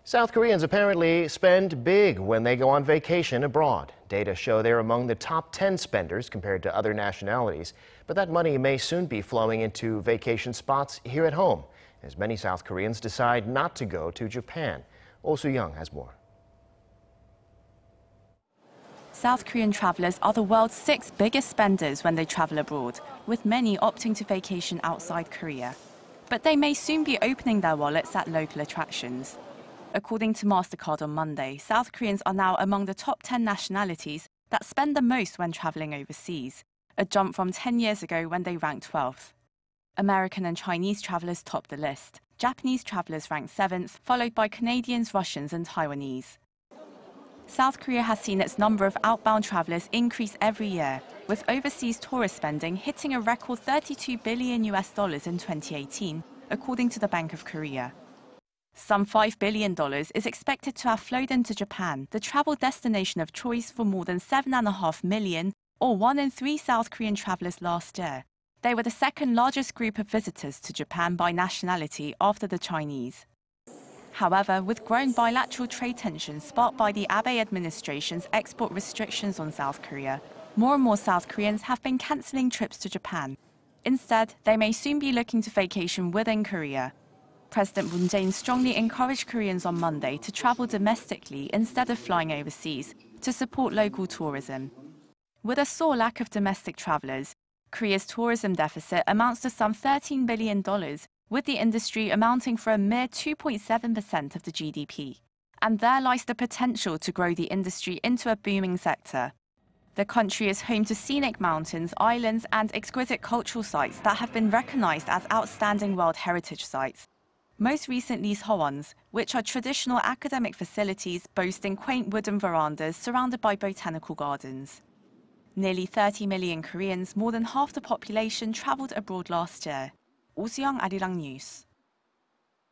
South Koreans apparently spend big when they go on vacation abroad. Data show they're among the top 10 spenders compared to other nationalities. But that money may soon be flowing into vacation spots here at home, as many South Koreans decide not to go to Japan. Soo-young has more. South Korean travelers are the world's 6th biggest spenders when they travel abroad, with many opting to vacation outside Korea. But they may soon be opening their wallets at local attractions. According to Mastercard on Monday, South Koreans are now among the top 10 nationalities that spend the most when traveling overseas, a jump from 10 years ago when they ranked 12th. American and Chinese travelers top the list. Japanese travelers ranked 7th, followed by Canadians, Russians and Taiwanese. South Korea has seen its number of outbound travelers increase every year, with overseas tourist spending hitting a record $32 billion in 2018, according to the Bank of Korea. Some $5 billion is expected to have flowed into Japan, the travel destination of choice for more than 7.5 million, or 1 in 3 South Korean travelers last year. They were the second largest group of visitors to Japan by nationality after the Chinese. However, with growing bilateral trade tensions sparked by the Abe administration's export restrictions on South Korea, more and more South Koreans have been cancelling trips to Japan. Instead, they may soon be looking to vacation within Korea. President Moon Jae-in strongly encouraged Koreans on Monday to travel domestically instead of flying overseas to support local tourism. With a sore lack of domestic travelers, Korea's tourism deficit amounts to some $13 billion, with the industry amounting for a mere 2.7% of the GDP. And there lies the potential to grow the industry into a booming sector. The country is home to scenic mountains, islands, and exquisite cultural sites that have been recognized as outstanding World Heritage Sites. Most recently, Soo-young, which are traditional academic facilities boasting quaint wooden verandas surrounded by botanical gardens. Nearly 30 million Koreans, more than half the population, traveled abroad last year. Soo-young, Arirang News.